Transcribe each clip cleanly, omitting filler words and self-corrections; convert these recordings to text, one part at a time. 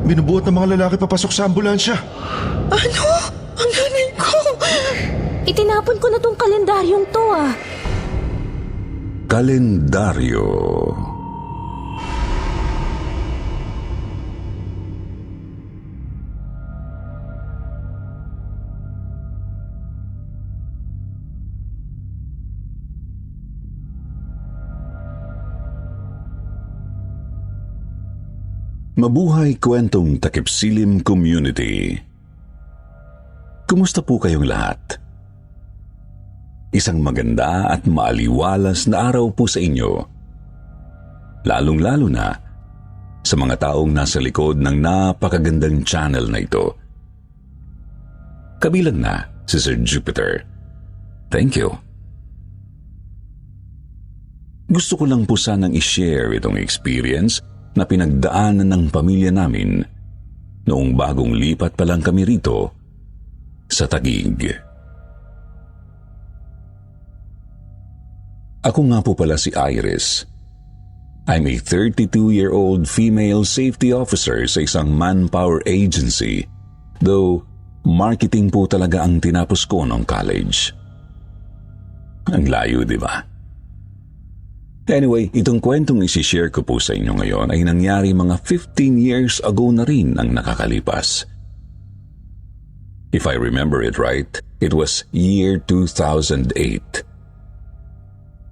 Binubuhat ng mga lalaki papasok sa ambulansya. Ano? Ang nanay ko! Itinapon ko na tong kalendaryong to ah. Kalendaryo. Mabuhay Kwentong Takip Silim Community. Kumusta po kayong lahat? Isang maganda at maaliwalas na araw po sa inyo. Lalong-lalo na sa mga taong nasa likod ng napakagandang channel na ito. Kabilang na si Sir Jupiter. Thank you. Gusto ko lang po sanang i-share itong experience na pinagdaanan ng pamilya namin noong bagong lipat pa lang kami rito sa Taguig. Ako nga po pala si Iris. I'm a 32-year-old female safety officer sa isang manpower agency, though marketing po talaga ang tinapos ko noong college. Ang layo, di ba? Anyway, itong kwentong isi-share ko po sa inyo ngayon ay nangyari mga 15 years ago na rin ang nakakalipas. If I remember it right, it was year 2008.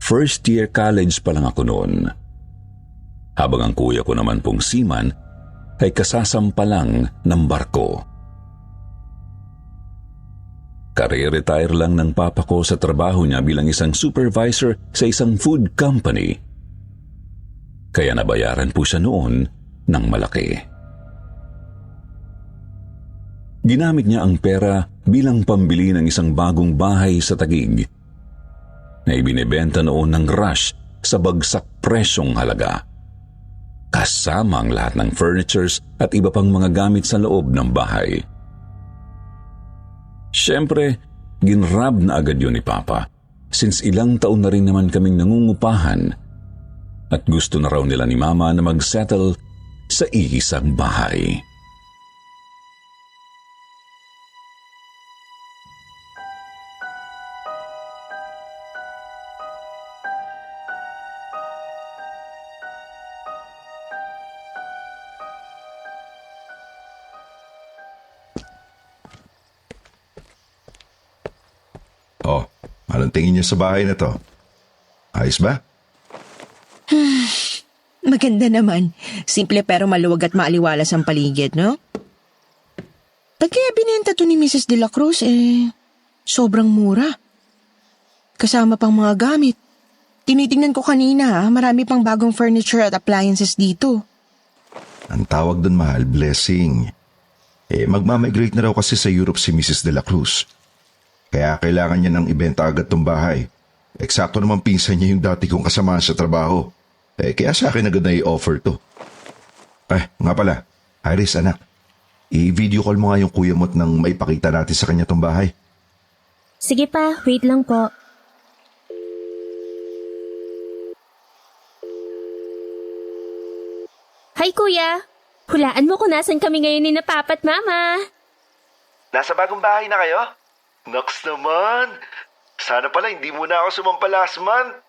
First year college pa lang ako noon. Habang ang kuya ko naman pong seaman ay kasasampa lang ng barko. Kare-retire lang ng papa ko sa trabaho niya bilang isang supervisor sa isang food company. Kaya nabayaran po siya noon ng malaki. Ginamit niya ang pera bilang pambili ng isang bagong bahay sa Taguig na ibinebenta noon ng rush sa bagsak presyong halaga. Kasama ang lahat ng furnitures at iba pang mga gamit sa loob ng bahay. Siyempre, ginrab na agad yun ni Papa since ilang taon na rin naman kaming nangungupahan at gusto na raw nila ni Mama na mag-settle sa iisang bahay. Oh, anong tingin niyo sa bahay na to? Ayos ba? Maganda naman. Simple pero maluwag at maaliwalas ang paligid, no? Ba't kaya binenta to ni Mrs. De La Cruz, sobrang mura. Kasama pang mga gamit. Tinitingnan ko kanina, marami pang bagong furniture at appliances dito. Ang tawag doon, mahal, blessing. Magmamigrate na raw kasi sa Europe si Mrs. De La Cruz. Kaya kailangan niya nang ibenta agad tong bahay. Eksakto naman pinsan niya yung dati kong kasamahan sa trabaho. Kaya sa akin agad na i-offer to. Nga pala, Iris anak, i-video call mo nga yung kuya mo't nang maipakita natin sa kanya tong bahay. Sige pa, wait lang po. Hi kuya! Hulaan mo kung nasan kami ngayon ni na Papa at Mama. Nasa bagong bahay na kayo? Naks naman! Sana pala hindi mo na ako sumampa last month.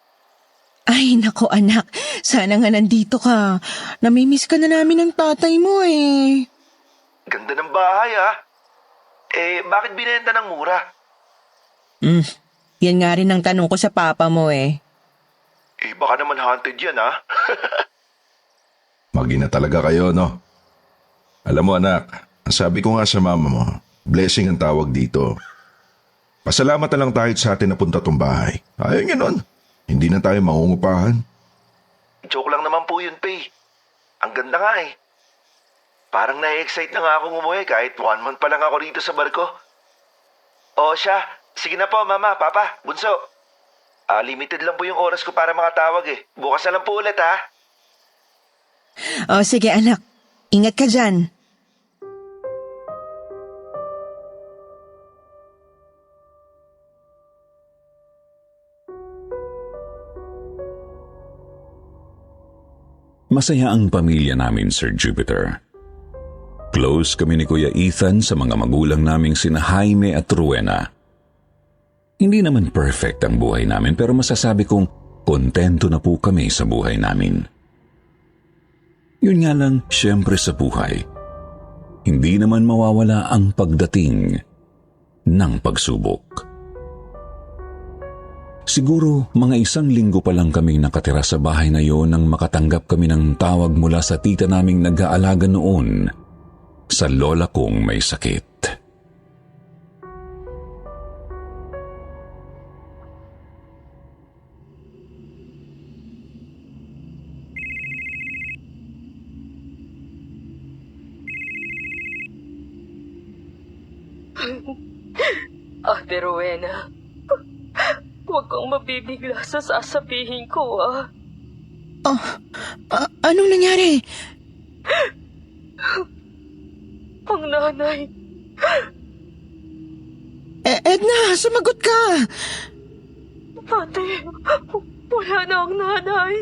Ay, nako anak. Sana nga nandito ka. Namimiss ka na namin ng tatay mo Ganda ng bahay bakit binenta ng mura? Yan nga rin ang tanong ko sa papa mo Baka naman haunted yan Mag-ina talaga kayo, no? Alam mo anak, sabi ko nga sa mama mo, blessing ang tawag dito. Pasalamat na lang tayo sa atin na punta tong bahay. Ayaw niya nun. Hindi na tayo mangungupahan. Joke lang naman po yun, Pay. Ang ganda nga Parang na-excite na nga akong umuwi kahit 1 month pa lang ako rito sa barko. O siya, sige na po mama, papa, bunso. Limited lang po yung oras ko para makatawag Bukas na lang po ulit O sige anak, ingat ka dyan. Masaya ang pamilya namin, Sir Jupiter. Close kami ni Kuya Ethan sa mga magulang naming sina Jaime at Rowena. Hindi naman perfect ang buhay namin pero masasabi kong kontento na po kami sa buhay namin. Yun nga lang, syempre sa buhay, hindi naman mawawala ang pagdating ng pagsubok. Siguro mga 1 linggo pa lang kaming nakatira sa bahay na yon nang makatanggap kami ng tawag mula sa tita naming nag-aalaga noon sa lola kong may sakit. Ate Rowena, huwag kang mabibigla sa sasabihin ko, ah. Anong nangyari? Ang nanay. Edna, sumagot ka! Ate, wala na ang nanay.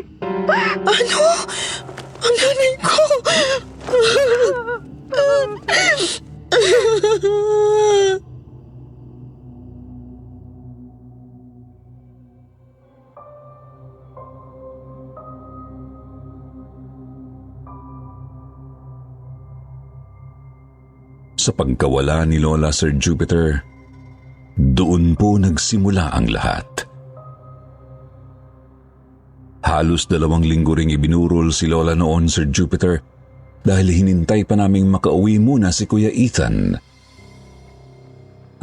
Ano? Ang nanay ko! Sa pagkawala ni Lola Sir Jupiter, doon po nagsimula ang lahat. Halos 2 linggo ring ibinurol si Lola noon, Sir Jupiter, dahil hinintay pa naming makauwi muna si Kuya Ethan.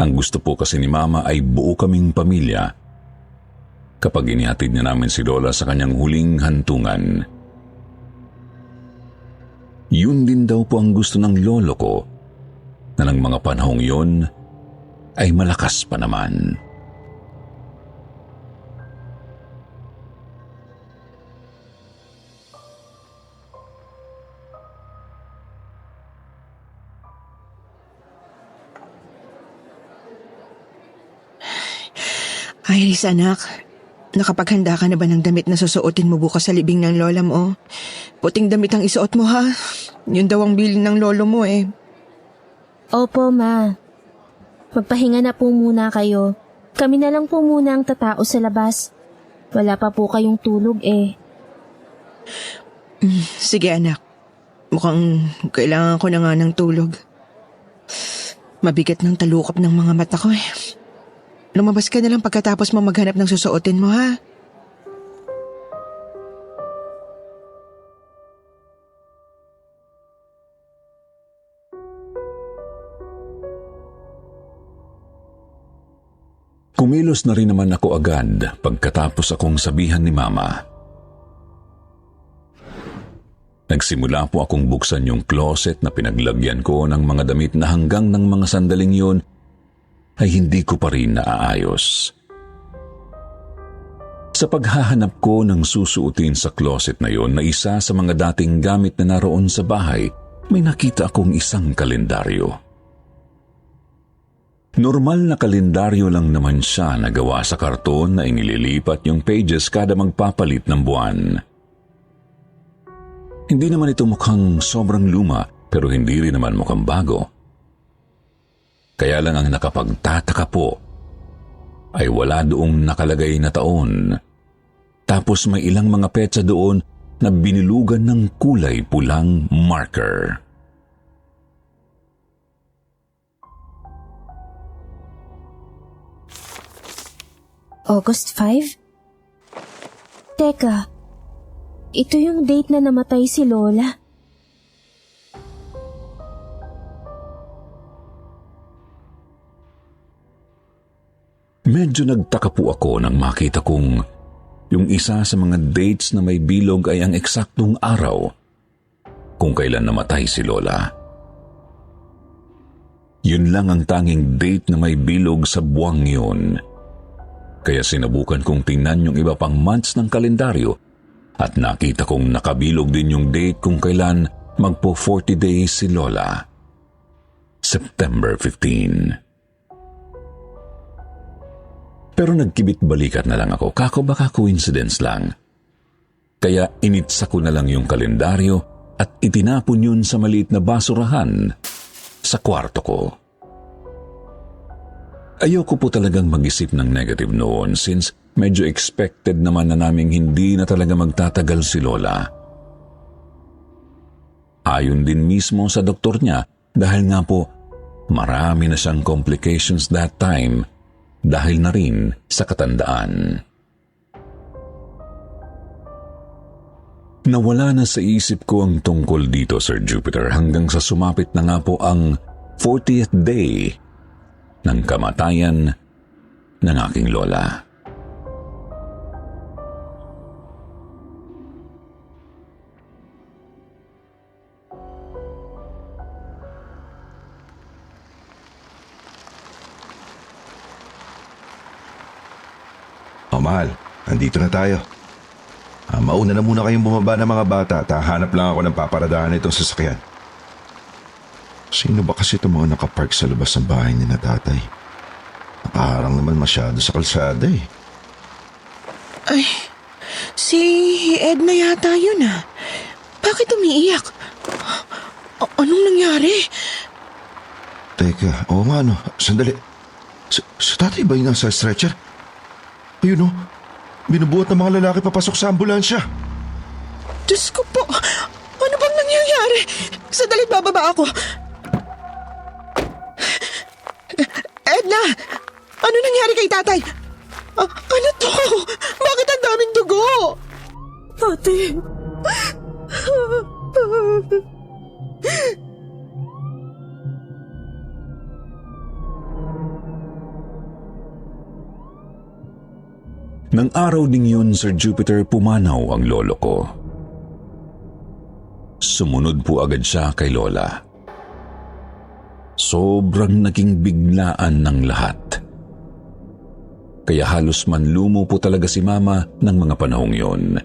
Ang gusto po kasi ni Mama ay buo kaming pamilya kapag inihatid niya namin si Lola sa kanyang huling hantungan. Yun din daw po ang gusto ng lolo ko, na ng mga panahong yon ay malakas pa naman. Iris, anak. Nakapaghanda ka na ba ng damit na susuotin mo bukas sa libing ng lola mo? Puting damit ang isuot mo, ha? Yun daw ang bilin ng lolo mo, eh. Opo, Ma. Magpahinga na po muna kayo. Kami na lang po muna ang tatao sa labas. Wala pa po kayong tulog eh. Sige, anak. Mukhang kailangan ko na nga ng tulog. Mabigat ng talukap ng mga mata ko, eh. Lumabas ka na lang pagkatapos mo maghanap ng susuotin mo, ha? Kumilos na rin naman ako agad pagkatapos akong sabihan ni Mama. Nagsimula po akong buksan yung closet na pinaglagyan ko ng mga damit na hanggang ng mga sandaling yun ay hindi ko pa rin naaayos. Sa paghahanap ko ng susuotin sa closet na yon na isa sa mga dating gamit na naroon sa bahay, may nakita akong isang kalendaryo. Normal na kalendaryo lang naman siya na gawa sa karton na inililipat yung pages kada magpapalit ng buwan. Hindi naman ito mukhang sobrang luma pero hindi rin naman mukhang bago. Kaya lang ang nakapagtataka po ay wala doong nakalagay na taon. Tapos may ilang mga petsa doon na binilugan ng kulay pulang marker. August 5? Teka, ito yung date na namatay si Lola. Medyo nagtaka po ako nang makita kong yung isa sa mga dates na may bilog ay ang eksaktong araw kung kailan namatay si Lola. Yun lang ang tanging date na may bilog sa buwang yun. Kaya sinubukan kong tingnan yung iba pang months ng kalendaryo at nakita kong nakabilog din yung date kung kailan magpo 40 days si Lola. September 15. Pero nagkibit-balikat na lang ako, kako baka coincidence lang. Kaya initsa ko na lang yung kalendaryo at itinapon yun sa maliit na basurahan sa kwarto ko. Ayoko po talagang mag-isip ng negative noon since medyo expected naman na naming hindi na talaga magtatagal si Lola. Ayon din mismo sa doktor niya dahil nga po marami na siyang complications that time dahil na rin sa katandaan. Nawala na sa isip ko ang tungkol dito, Sir Jupiter, hanggang sa sumapit na nga po ang 40th day ng kamatayan ng aking lola. O mahal, nandito na tayo. Mauna na muna kayong bumaba ng mga bata at hahanap lang ako ng paparadahan itong sasakyan. Sino ba kasi itong mga nakapark sa labas ng bahay ni na tatay? Nakaharang naman masyado sa kalsada eh. Ay, si Edna yata yun ah. Bakit umiiyak? Anong nangyari? Teka, oo nga no, sandali. Si tatay ba yung nasa stretcher? Ayun o, binubuhat ng mga lalaki papasok sa ambulansya. Diyos ko po, ano bang nangyayari? Sandali, bababa ako. Edna, ano nangyari kay tatay? Ano to? Bakit ang daming dugo? Ate. Nang araw ding yun, Sir Jupiter, pumanaw ang lolo ko. Sumunod po agad siya kay Lola. Sobrang naging biglaan ng lahat. Kaya halos manlumo po talaga si Mama ng mga panahong yun.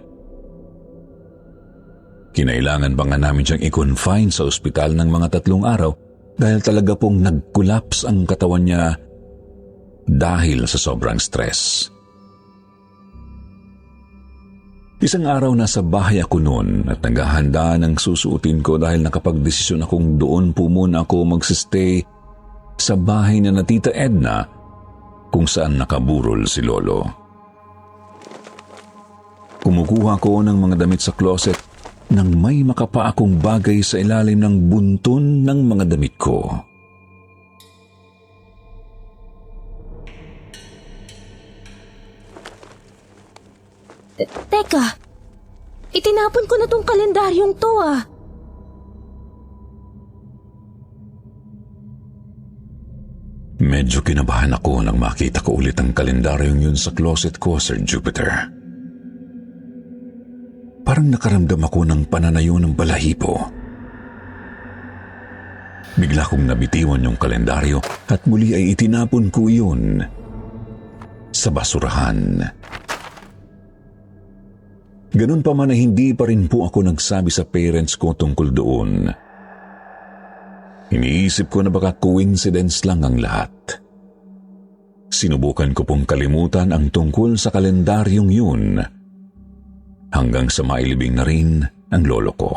Kinailangan pa nga namin siyang i-confine sa ospital ng mga 3 araw dahil talaga pong nag-collapse ang katawan niya dahil sa sobrang stress. Isang araw nasa bahay ako noon at naghahanda ng susuotin ko dahil nakapagdesisyon akong doon po muna ako magsistay sa bahay na Tita Edna kung saan nakaburol si Lolo. Kumukuha ko ng mga damit sa closet nang may makapa akong bagay sa ilalim ng bunton ng mga damit ko. Teka, itinapon ko na tong kalendaryong to ah. Medyo kinabahan ako nang makita ko ulit ang kalendaryong yun sa closet ko, Sir Jupiter. Parang nakaramdam ako ng pananayo ng balahibo. Bigla kong nabitiwan yung kalendaryo at muli ay itinapon ko yun sa basurahan. Ganun pa man ay hindi pa rin po ako nagsabi sa parents ko tungkol doon. Iniisip ko na baka coincidence lang ang lahat. Sinubukan ko pong kalimutan ang tungkol sa kalendaryong yun hanggang sa mailibing na rin ang lolo ko.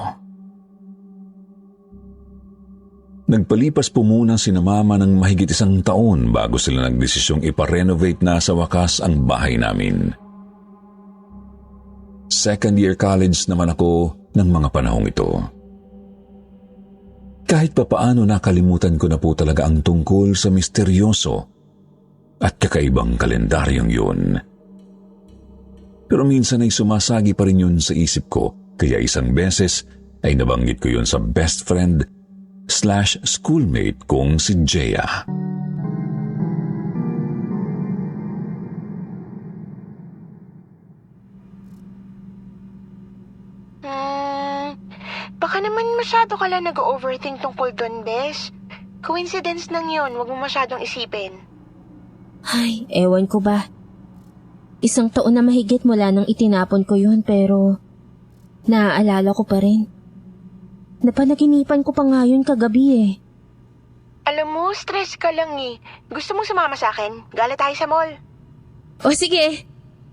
Nagpalipas po muna sina Mama ng mahigit 1 taon bago sila nagdesisyong iparenovate na sa wakas ang bahay namin. Second year college naman ako ng mga panahong ito. Kahit papaano nakalimutan ko na po talaga ang tungkol sa misteryoso at kakaibang kalendaryong yun. Pero minsan ay sumasagi pa rin yun sa isip ko, kaya isang beses ay nabanggit ko yun sa best friend / schoolmate kong si Jaya. Baka naman masyado ka lang nag-overthink tungkol doon, Bes. Coincidence lang yun, huwag mo masyadong isipin. Ay, ewan ko ba. 1 taon na mahigit mula nang itinapon ko yun pero naaalala ko pa rin. Napanaginipan ko pa nga yun kagabi eh. Alam mo, stress ka lang eh. Gusto mong sumama sa akin? Gala tayo sa mall. O sige,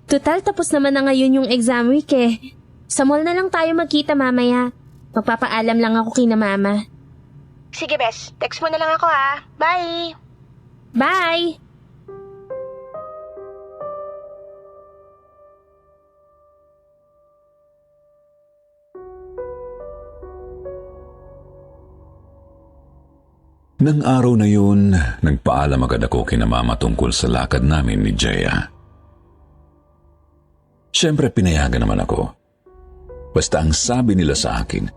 total tapos naman na ngayon yung exam week eh. Sa mall na lang tayo magkita mamaya. Magpapaalam lang ako kina mama. Sige, Bes. Text mo na lang ako, ha? Bye! Bye! Nang araw na yun, nagpaalam agad ako kina mama tungkol sa lakad namin ni Jaya. Siyempre pinayagan naman ako. Basta ang sabi nila sa akin,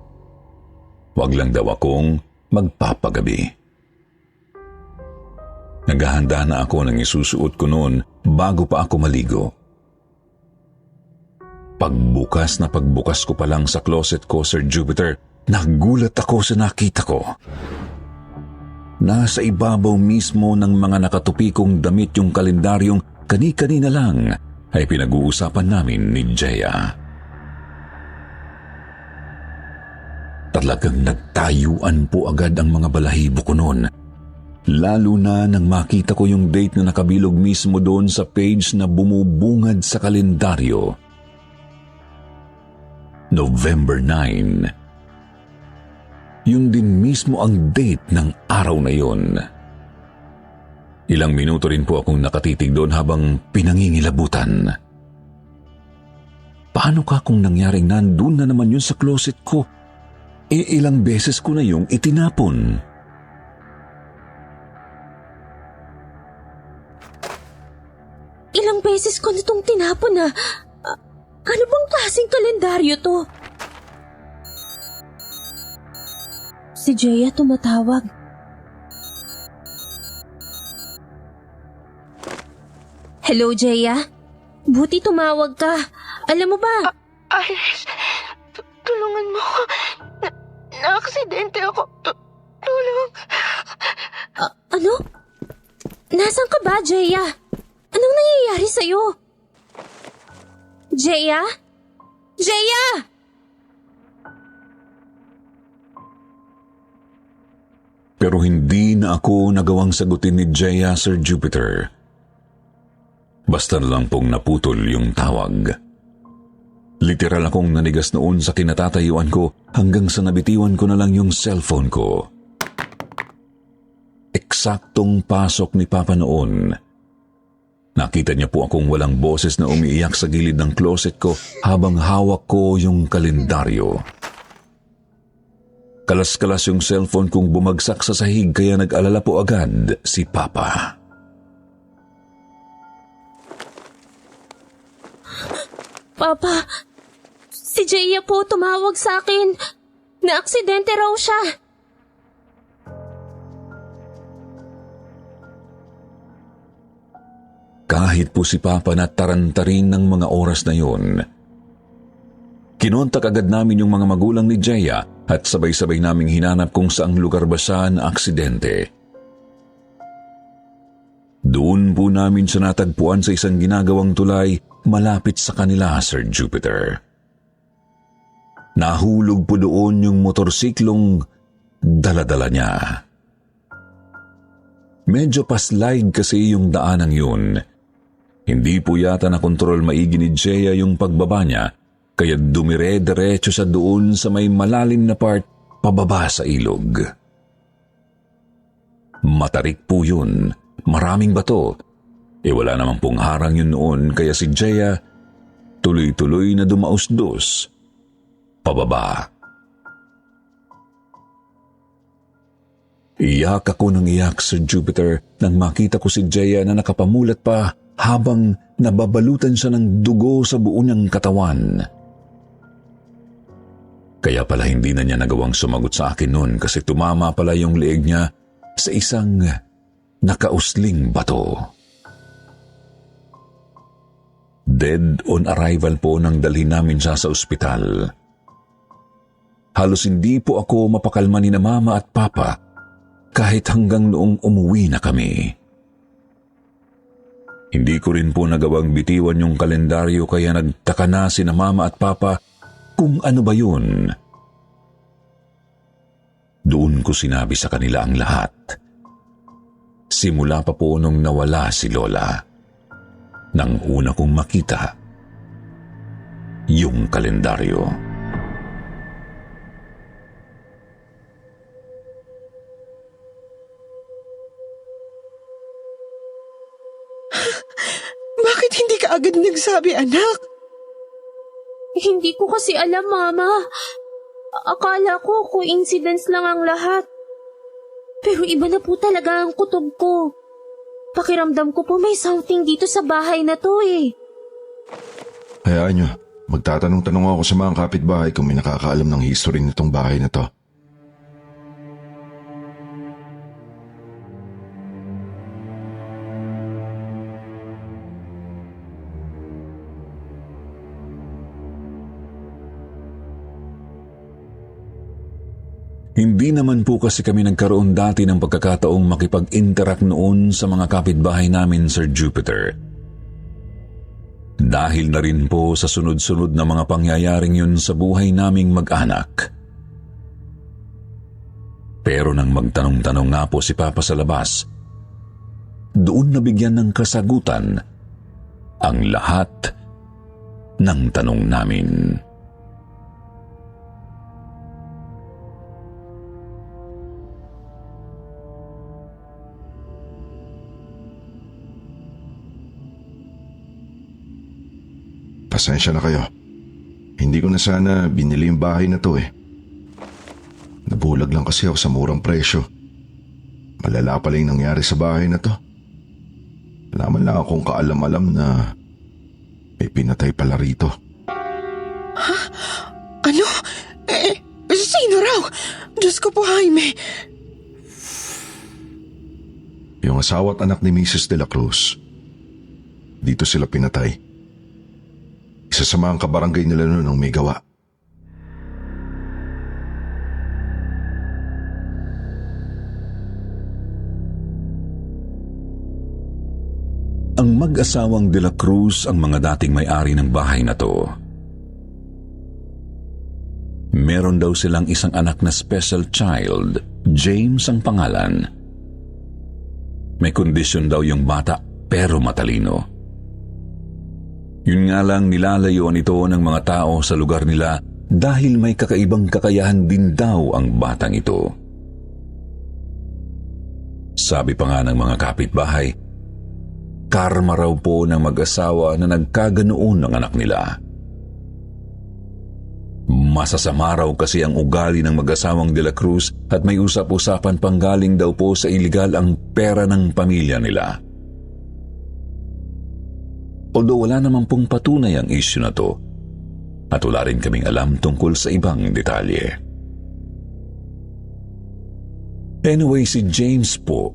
wag lang daw akong magpapagabi. Naghahanda na ako ng isusuot ko noon bago pa ako maligo. Pagbukas ko pa lang sa closet ko, Sir Jupiter, nagulat ako sa nakita ko. Nasa ibabaw mismo ng mga nakatupikong damit yung kalendaryong kani-kanina lang ay pinag-uusapan namin ni Jaya. Talagang nagtayuan po agad ang mga balahibo ko noon. Lalo na nang makita ko yung date na nakabilog mismo doon sa page na bumubungad sa kalendaryo. November 9. Yun din mismo ang date ng araw na yun. Ilang minuto rin po akong nakatitig doon habang pinangingilabutan. Paano ka kung nangyaring nandun na naman yun sa closet ko? Ilang beses ko na yung itinapon. Ilang beses ko na itong tinapon na. Ano bang klaseng kalendaryo to? Si Jaya tumatawag. Hello, Jaya? Buti tumawag ka. Alam mo ba? Iris, tulungan mo ako. Na-aksidente ako. Tulong. Ano? Nasaan ka ba, Jaya? Anong nangyayari sa'yo? Jaya? Jaya! Pero hindi na ako nagawang sagutin ni Jaya, Sir Jupiter. Basta na lang pong naputol yung tawag. Literal akong nanigas noon sa kinatatayuan ko hanggang sa nabitiwan ko na lang yung cellphone ko. Eksaktong pasok ni Papa noon. Nakita niya po akong walang boses na umiiyak sa gilid ng closet ko habang hawak ko yung kalendaryo. Kalas-kalas yung cellphone kong bumagsak sa sahig kaya nag-alala po agad si Papa. Papa, si Jaya po tumawag sa akin. Na-aksidente raw siya. Kahit po si Papa na tarantarin ng mga oras na yun. Kinontak agad namin yung mga magulang ni Jaya at sabay-sabay naming hinanap kung saang lugar ba siya na aksidente. Doon po namin siya natagpuan sa isang ginagawang tulay malapit sa kanila, Sir Jupiter. Nahulog po doon yung motorsiklong dala-dala niya. Medyo paslide kasi yung daanang yun. Hindi po yata nakontrol maigi ni Jaya yung pagbaba niya, kaya dumire-diretso sa doon sa may malalim na part pababa sa ilog. Matarik po yun, maraming bato. Wala namang pong harang yun noon kaya si Jaya tuloy-tuloy na dumausdos pababa. Iyak ako ng iyak, Sir Jupiter, nang makita ko si Jaya na nakapamulat pa habang nababalutan siya ng dugo sa buo niyang katawan. Kaya pala hindi na niya nagawang sumagot sa akin noon kasi tumama pala yung leeg niya sa isang nakausling bato. Dead on arrival po nang dalhin namin siya sa ospital. Halos hindi po ako mapakalma ni na Mama at Papa kahit hanggang noong umuwi na kami. Hindi ko rin po nagawang bitiwan yung kalendaryo kaya nagtaka na si na Mama at Papa kung ano ba yun. Doon ko sinabi sa kanila ang lahat. Simula pa po nung nawala si Lola. Nang una kong makita, yung kalendaryo. Bakit hindi ka agad nagsabi, anak? Hindi ko kasi alam, Mama. Akala ko coincidence lang ang lahat. Pero iba na po talaga ang kutob ko. Pakiramdam ko po may something dito sa bahay na to eh. Hayaan nyo, magtatanong-tanong ako sa mga kapitbahay kung may nakakaalam ng history nitong bahay na to. Hindi naman po kasi kami nagkaroon dati ng pagkakataong makipag-interact noon sa mga kapitbahay namin, Sir Jupiter. Dahil na rin po sa sunod-sunod na mga pangyayaring yun sa buhay naming mag-anak. Pero nang magtanong-tanong nga po si Papa sa labas, doon nabigyan ng kasagutan ang lahat ng tanong namin. Pasensya na kayo. Hindi ko na sana binili yung bahay na to eh. Nabulag lang kasi ako sa murang presyo. Malala pala yung nangyari sa bahay na to. Wala man lang akong kaalam-alam na may pinatay pala rito. Ha? Ano? Sino raw? Diyos ko po, Jaime. Yung asawa at anak ni Mrs. De La Cruz. Dito sila pinatay. Isa sa mga kabarangay nila noon ang may gawa. Ang mag-asawang De La Cruz ang mga dating may-ari ng bahay na to. Meron daw silang isang anak na special child, James ang pangalan. May kondisyon daw yung bata pero matalino. Yun nga lang nilalayuan ito ng mga tao sa lugar nila dahil may kakaibang kakayahan din daw ang batang ito. Sabi pa nga ng mga kapitbahay, karma raw po ng mag-asawa na nagkaganoon ng anak nila. Masasama raw kasi ang ugali ng mag-asawang De La Cruz at may usap-usapan pang galing daw po sa iligal ang pera ng pamilya nila. Although wala naman pong patunay ang issue na to, at wala rin kaming alam tungkol sa ibang detalye. Anyway, si James po,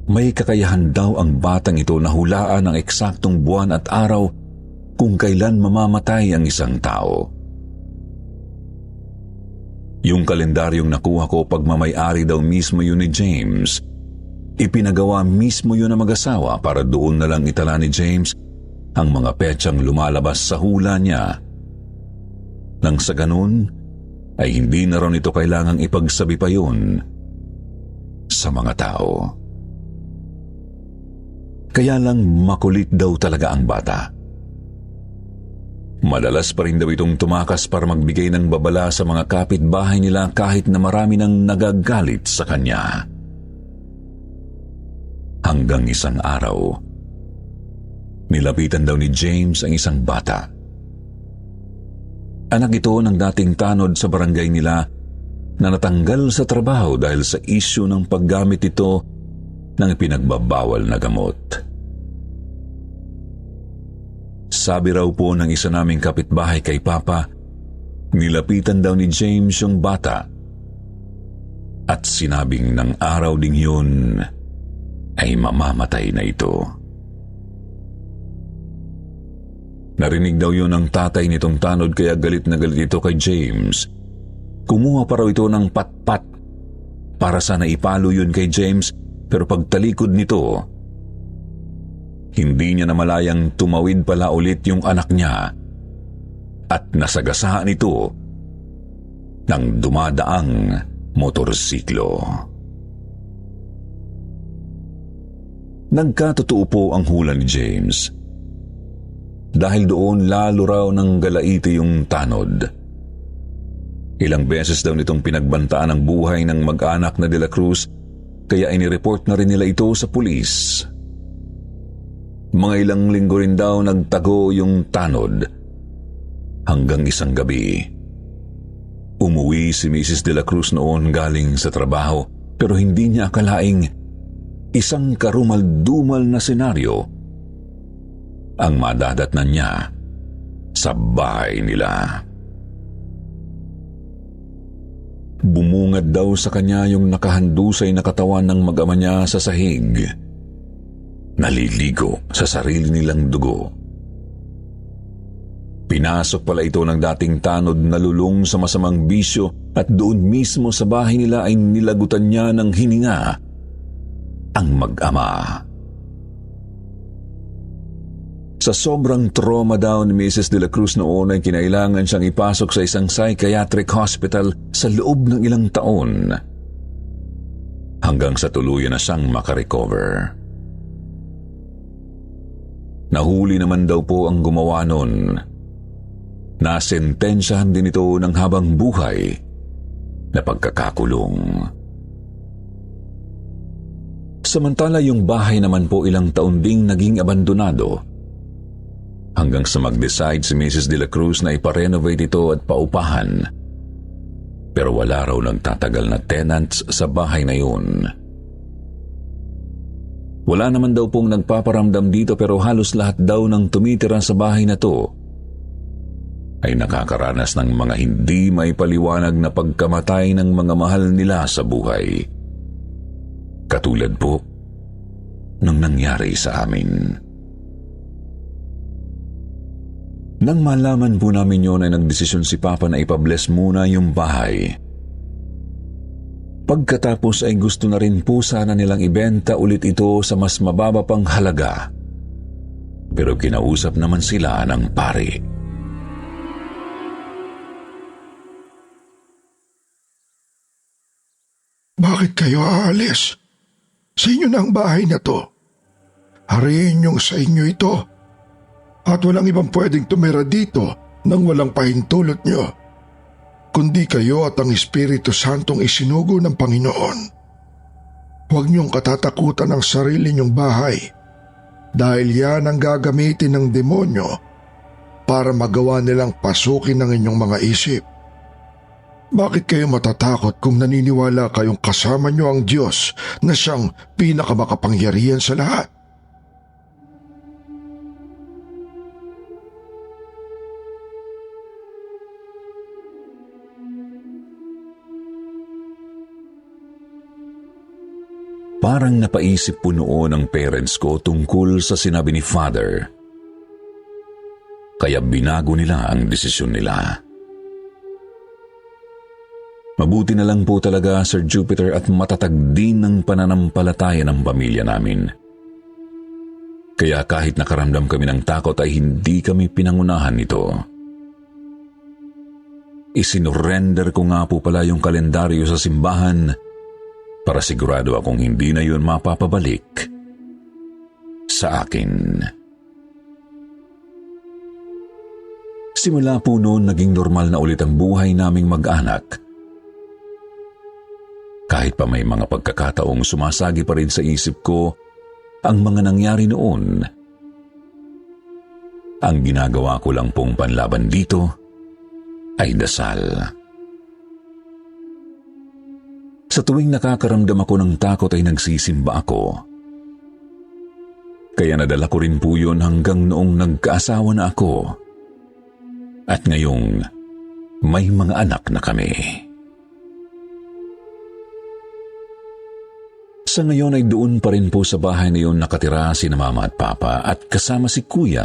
may kakayahan daw ang batang ito na hulaan ang eksaktong buwan at araw kung kailan mamamatay ang isang tao. Yung kalendaryong nakuha ko pagmamay-ari daw mismo yun ni James. Ipinagawa mismo yun ng mag-asawa para doon na lang itala ni James ang mga petsang lumalabas sa hula niya. Nang sa ganun, ay hindi na ron ito kailangang ipagsabi pa yun sa mga tao. Kaya lang makulit daw talaga ang bata. Madalas pa rin daw itong tumakas para magbigay ng babala sa mga kapitbahay nila kahit na marami nang nagagalit sa kanya. Hanggang isang araw, nilapitan daw ni James ang isang bata. Anak ito ng dating tanod sa barangay nila na natanggal sa trabaho dahil sa isyu ng paggamit ito ng pinagbabawal na gamot. Sabi raw po ng isa naming kapitbahay kay Papa, nilapitan daw ni James yung bata at sinabing ng araw ding yun ay mamamatay na ito. Narinig daw yun ng tatay nitong tanod kaya galit na galit ito kay James. Kumuha pa raw ito ng patpat para sana ipalo yun kay James pero pagtalikod nito, hindi niya namalayang tumawid pala ulit yung anak niya at nasagasaan ito ng dumadaang motorsiklo. Nagkatotoo po ang hula ni James. Dahil doon lalo raw ng galaiti yung tanod. Ilang beses daw nitong pinagbantaan ang buhay ng mag-anak na De La Cruz kaya inireport na rin nila ito sa pulis. Mga ilang linggo rin daw nagtago yung tanod. Hanggang isang gabi, umuwi si Mrs. De La Cruz noon galing sa trabaho pero hindi niya akalaing isang karumal-dumal na senaryo ang madadatnan niya sa bahay nila. Bumungad daw sa kanya yung nakahandusay na katawan ng mag-ama niya sa sahig. Naliligo sa sarili nilang dugo. Pinasok pala ito ng dating tanod na lulong sa masamang bisyo at doon mismo sa bahay nila ay nilagutan niya ng hininga ang mag-ama. Sa sobrang trauma daw ni Mrs. De La Cruz noon ay kinailangan siyang ipasok sa isang psychiatric hospital sa loob ng ilang taon hanggang sa tuluyan na siyang makarecover. Nahuli naman daw po ang gumawa nun. Nasentensyahan din ito ng habang buhay na pagkakakulong. Samantala yung bahay naman po ilang taon ding naging abandonado hanggang sa mag-decide si Mrs. De La Cruz na iparenovate ito at paupahan. Pero wala raw nagtatagal na tenants sa bahay na yun. Wala naman daw pong nagpaparamdam dito pero halos lahat daw ng tumitira sa bahay na to ay nakakaranas ng mga hindi may paliwanag na pagkamatay ng mga mahal nila sa buhay. Katulad po ng nangyari sa amin. Nang malaman po namin yun ay nagdesisyon si Papa na ipabless muna yung bahay. Pagkatapos ay gusto na rin po sana nilang ibenta ulit ito sa mas mababa pang halaga. Pero kinausap naman sila ng pari. Bakit kayo aalis? Sa inyo na ang bahay na to. Hariin niyong sa inyo ito. At walang ibang pwedeng tumira dito nang walang pahintulot niyo, kundi kayo at ang Espiritu Santong isinugo ng Panginoon. Huwag niyong katatakutan ang sarili niyong bahay dahil yan ang gagamitin ng demonyo para magawa nilang pasukin ng inyong mga isip. Bakit kayo matatakot kung naniniwala kayong kasama niyo ang Diyos na siyang pinakamakapangyarihan sa lahat? Parang napaisip po noon ang parents ko tungkol sa sinabi ni Father. Kaya binago nila ang desisyon nila. Mabuti na lang po talaga, Sir Jupiter, at matatag din ng pananampalataya ng pamilya namin. Kaya kahit nakaramdam kami ng takot ay hindi kami pinangunahan nito. Isinorender ko nga po pala yung kalendaryo sa simbahan para sigurado akong hindi na yun mapapabalik sa akin. Simula po noon naging normal na ulit ang buhay naming mag-anak. Kahit pa may mga pagkakataong sumasagi pa rin sa isip ko ang mga nangyari noon, ang ginagawa ko lang pong panlaban dito ay dasal. Sa tuwing nakakaramdam ako ng takot ay nagsisimba ako. Kaya nadala ko rin po yun hanggang noong nagkaasawa na ako. At ngayong may mga anak na kami. Sa ngayon ay doon pa rin po sa bahay na yun nakatira si Mama at Papa at kasama si Kuya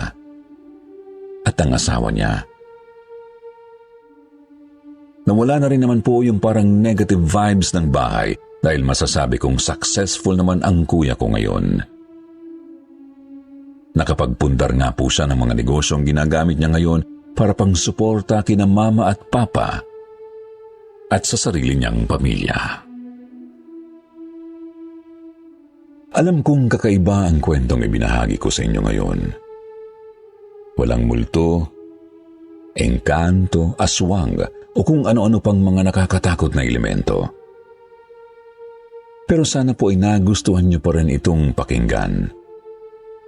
at ang asawa niya. Nawala na rin naman po yung parang negative vibes ng bahay dahil masasabi kong successful naman ang kuya ko ngayon. Nakapagpundar nga po siya ng mga negosyong ginagamit niya ngayon para pang suporta kina Mama at Papa at sa sarili niyang pamilya. Alam kong kakaiba ang kwentong ibinahagi ko sa inyo ngayon. Walang multo, engkanto, aswang, o kung ano-ano pang mga nakakatakot na elemento. Pero sana po ay nagustuhan niyo pa rin itong pakinggan.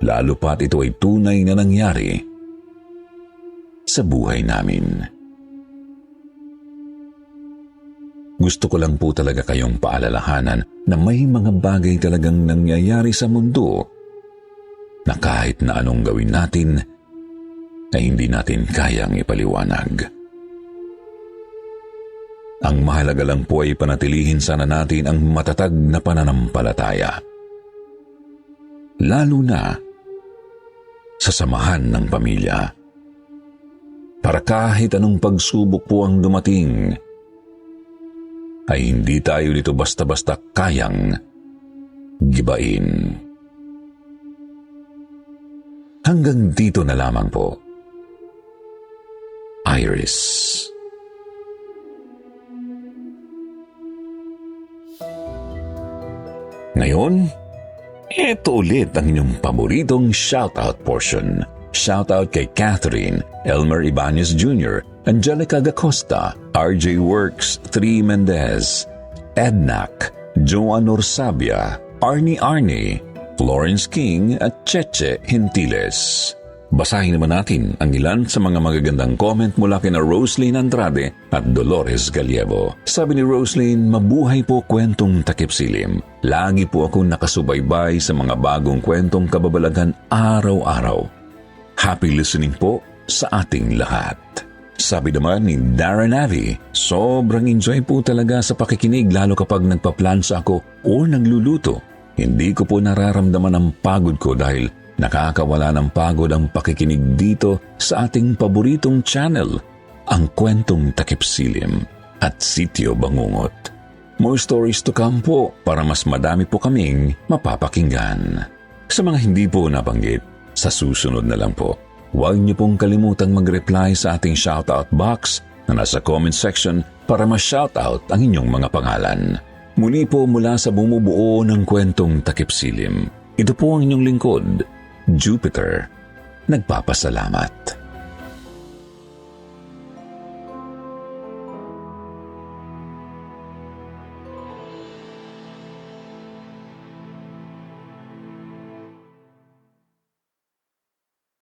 lalo pat ito ay tunay na nangyari sa buhay namin. Gusto ko lang po talaga kayong paalalahanan na may mga bagay talagang nangyayari sa mundo na kahit na anong gawin natin ay hindi natin kayang ipaliwanag. Ang mahalaga lang po ay panatilihin sana natin ang matatag na pananampalataya. Lalo na sa samahan ng pamilya. Para kahit anong pagsubok po ang dumating, ay hindi tayo nito basta-basta kayang gibain. Hanggang dito na lamang po. Iris. Ngayon, eto ulit ang inyong paboritong shoutout portion. Shoutout kay Catherine, Elmer Ibanez Jr., Angelica Dacosta, RJ Works, Tri Mendez, Ednac, Joan Orsabia, Arnie, Florence King at Cheche Hintiles. Basahin naman natin ang ilan sa mga magagandang comment mula kina Roslyn Andrade at Dolores Gallievo. Sabi ni Roslyn, mabuhay po kwentong takip silim. Lagi po akong nakasubaybay sa mga bagong kwentong kababalagan araw-araw. Happy listening po sa ating lahat. Sabi naman ni Darren Avi, sobrang enjoy po talaga sa pakikinig lalo kapag nagpaplansa ako o nagluluto. Hindi ko po nararamdaman ang pagod ko dahil nakakawala ng pagod ang pakikinig dito sa ating paboritong channel, ang Kwentong Takip Silim at Sityo Bangungot. More stories to come po para mas madami po kaming mapapakinggan. Sa mga hindi po nabanggit, sa susunod na lang po, huwag niyo pong kalimutang mag-reply sa ating shoutout box na nasa comment section para ma-shoutout ang inyong mga pangalan. Muli po mula sa bumubuo ng Kwentong Takip Silim, ito po ang inyong lingkod, Jupiter. Nagpapasalamat.